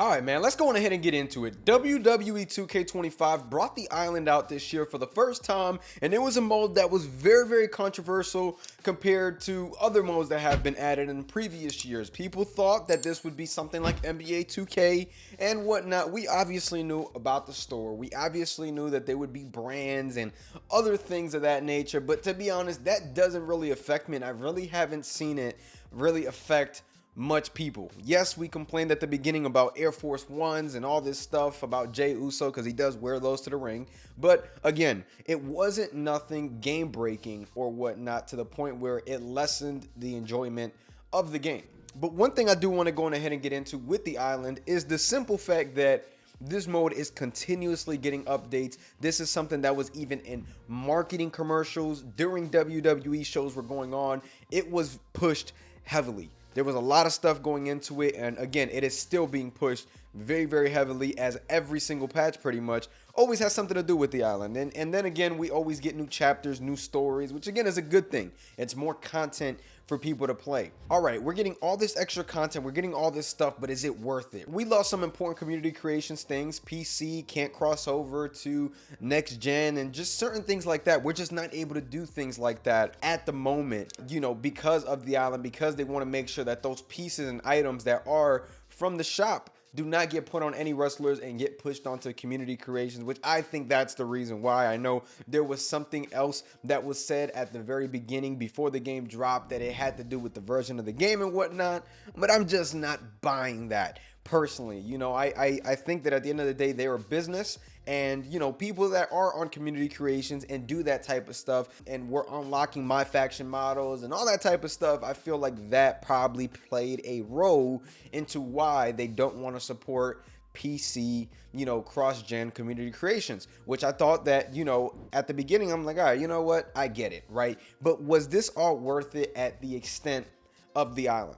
All right, man, let's go on ahead and get into it. WWE 2K25 brought the island out this year for the first time, and it was a mode that was very, very controversial compared to other modes that have been added in previous years. People thought that this would be something like NBA 2K and whatnot. We obviously knew about the store. We obviously knew that there would be brands and other things of that nature, but to be honest, that doesn't really affect me, and I really haven't seen it really affect much people. Yes, we complained at the beginning about Air Force Ones and all this stuff about Jey Uso because he does wear those to the ring. But again, it wasn't nothing game breaking or whatnot to the point where it lessened the enjoyment of the game. But one thing I do want to go on ahead and get into with the island is the simple fact that this mode is continuously getting updates. This is something that was even in marketing commercials during WWE shows were going on. It was pushed heavily. There was a lot of stuff going into it, and again, it is still being pushed very, very heavily, as every single patch pretty much always has something to do with the island. And then again, we always get new chapters, new stories, which again is a good thing. It's more content for people to play. All right, we're getting all this extra content, we're getting all this stuff, but is it worth it? We lost some important community creations things. PC can't cross over to next gen and just certain things like that. We're just not able to do things like that at the moment, you know, because of the island, because they want to make sure that those pieces and items that are from the shop do not get put on any wrestlers and get pushed onto community creations, which I think that's the reason why. I know there was something else that was said at the very beginning before the game dropped that it had to do with the version of the game and whatnot, but I'm just not buying that personally. You know, I think that at the end of the day, they're a business, and you know, people that are on community creations and do that type of stuff, and we're unlocking MyFaction models and all that type of stuff, I feel like that probably played a role into why they don't want to support PC, you know, cross-gen community creations, which I thought that, you know, at the beginning, I'm like, all right, you know what, I get it, right? But was this all worth it at the extent of the island?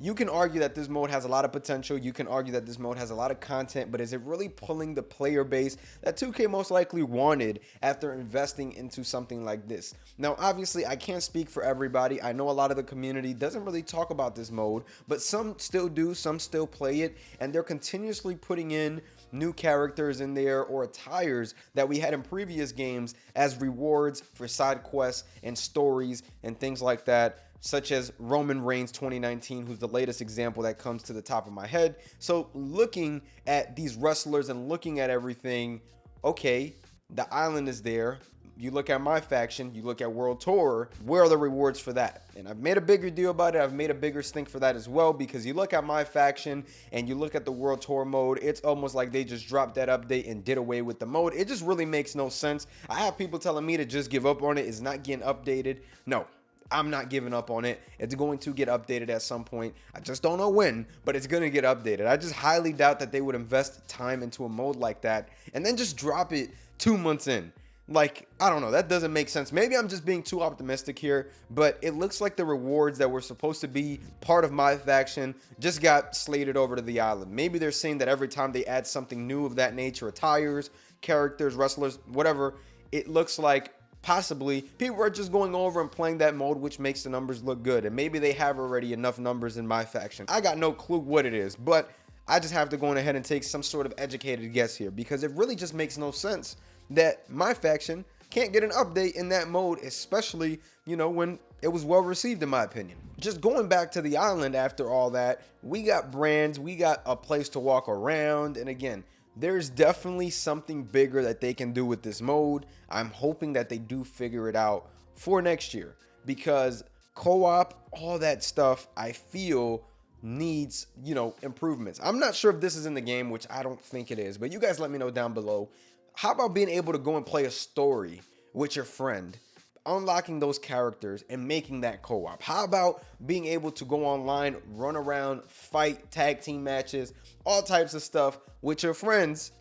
You can argue that this mode has a lot of potential. You can argue that this mode has a lot of content, but is it really pulling the player base that 2K most likely wanted after investing into something like this? Now, obviously, I can't speak for everybody. I know a lot of the community doesn't really talk about this mode, but some still do, some still play it, and they're continuously putting in new characters in there or attires that we had in previous games as rewards for side quests and stories and things like that, such as Roman Reigns 2019, who's the latest example that comes to the top of my head. So looking at these wrestlers and looking at everything, okay, the island is there. You look at MyFaction, you look at World Tour, where are the rewards for that? And I've made a bigger deal about it. I've made a bigger stink for that as well, because you look at MyFaction and you look at the World Tour mode, it's almost like they just dropped that update and did away with the mode. It just really makes no sense. I have people telling me to just give up on it. It's not getting updated. No, I'm not giving up on it. It's going to get updated at some point. I just don't know when, but it's going to get updated. I just highly doubt that they would invest time into a mode like that and then just drop it 2 months in. Like, I don't know, that doesn't make sense. Maybe I'm just being too optimistic here, but it looks like the rewards that were supposed to be part of MyFaction just got slated over to the island. Maybe they're saying that every time they add something new of that nature, attires, characters, wrestlers, whatever, it looks like possibly people are just going over and playing that mode, which makes the numbers look good. And maybe they have already enough numbers in MyFaction. I got no clue what it is, but I just have to go on ahead and take some sort of educated guess here, because it really just makes no sense that MyFaction can't get an update in that mode, especially, you know, when it was well received, in my opinion. Just going back to the island after all that, we got brands, we got a place to walk around, and again, there's definitely something bigger that they can do with this mode. I'm hoping that they do figure it out for next year, because co-op, all that stuff, I feel needs, you know, improvements. I'm not sure if this is in the game, which I don't think it is, but you guys let me know down below. How about being able to go and play a story with your friend, unlocking those characters and making that co-op? How about being able to go online, run around, fight, tag team matches, all types of stuff with your friends,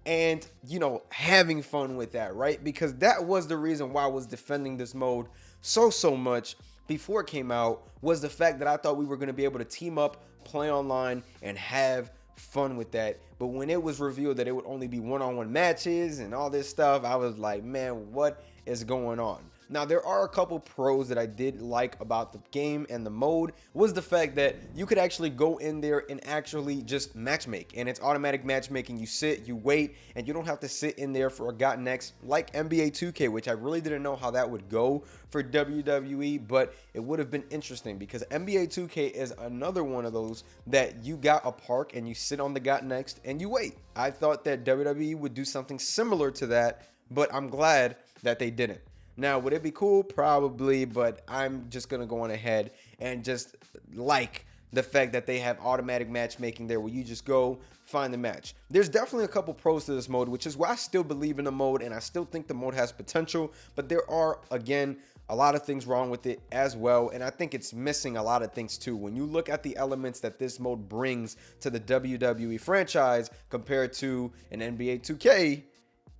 and, you know, having fun with that, right? Because that was the reason why I was defending this mode so much before it came out, was the fact that I thought we were going to be able to team up, play online, and have fun with that. But when it was revealed that it would only be one-on-one matches and all this stuff, I was like, man, what is going on? Now, there are a couple pros that I did like about the game and the mode was the fact that you could actually go in there and actually just matchmake, and it's automatic matchmaking. You sit, you wait, and you don't have to sit in there for a got next like NBA 2K, which I really didn't know how that would go for WWE, but it would have been interesting because NBA 2K is another one of those that you got a park and you sit on the got next and you wait. I thought that WWE would do something similar to that, but I'm glad that they didn't. Now, would it be cool? Probably, but I'm just going to go on ahead and just like the fact that they have automatic matchmaking there where you just go find the match. There's definitely a couple pros to this mode, which is why I still believe in the mode and I still think the mode has potential, but there are, again, a lot of things wrong with it as well, and I think it's missing a lot of things too. When you look at the elements that this mode brings to the WWE franchise compared to an NBA 2K,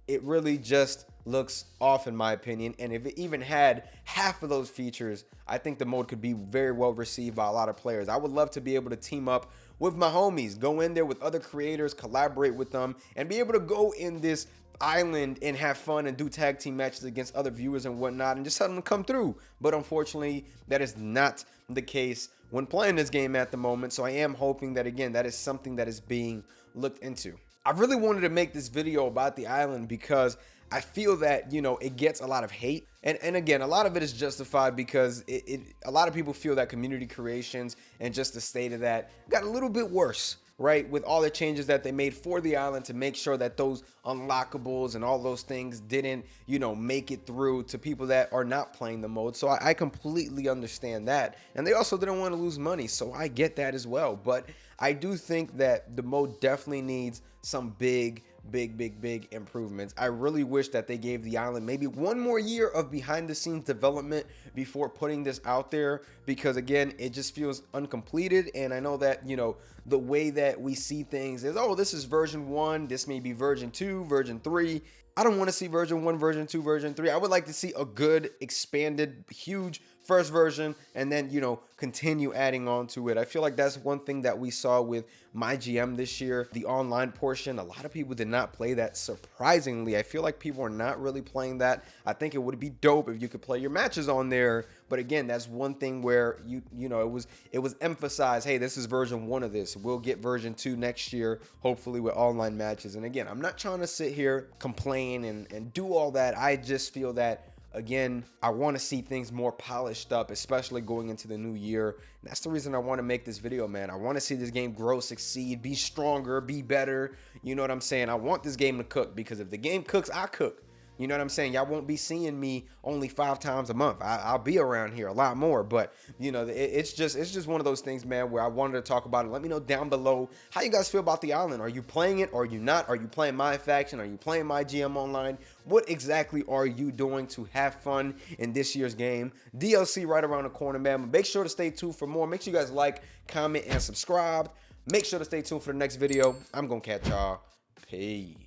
it really just looks off in my opinion. And if it even had half of those features, I think the mode could be very well received by a lot of players. I would love to be able to team up with my homies, go in there with other creators, collaborate with them, and be able to go in this island and have fun and do tag team matches against other viewers and whatnot and just have them come through. But unfortunately, that is not the case when playing this game at the moment. So I am hoping that, again, that is something that is being looked into. I really wanted to make this video about the island because I feel that, you know, it gets a lot of hate. And again, a lot of it is justified because a lot of people feel that community creations and just the state of that got a little bit worse, right? With all the changes that they made for the island to make sure that those unlockables and all those things didn't, you know, make it through to people that are not playing the mode. So I completely understand that. And they also didn't want to lose money. So I get that as well. But I do think that the mode definitely needs some big improvements. I really wish that they gave the island maybe one more year of behind the scenes development before putting this out there, because again, it just feels uncompleted. And I know that, you know, the way that we see things is, oh, this is version 1, this may be version 2, version 3. I don't want to see version 1, version 2, version 3. I would like to see a good, expanded, huge first version and then, you know, continue adding on to it. I feel like that's one thing that we saw with MyGM this year, the online portion. A lot of people did not play that, surprisingly. I feel like people are not really playing that. I think it would be dope if you could play your matches on there. But again, that's one thing where you know, it was emphasized, hey, this is version 1 of this. We'll get version 2 next year, hopefully with online matches. And again, I'm not trying to sit here, complain and do all that. I just feel that, again, I want to see things more polished up, especially going into the new year. And that's the reason I want to make this video, man. I want to see this game grow, succeed, be stronger, be better. You know what I'm saying? I want this game to cook, because if the game cooks, I cook. You know what I'm saying? Y'all won't be seeing me only 5 times a month. I'll be around here a lot more. But, you know, it's just one of those things, man, where I wanted to talk about it. Let me know down below how you guys feel about the island. Are you playing it or are you not? Are you playing MyFaction? Are you playing MyGM Online? What exactly are you doing to have fun in this year's game? DLC right around the corner, man. But make sure to stay tuned for more. Make sure you guys like, comment, and subscribe. Make sure to stay tuned for the next video. I'm going to catch y'all. Peace.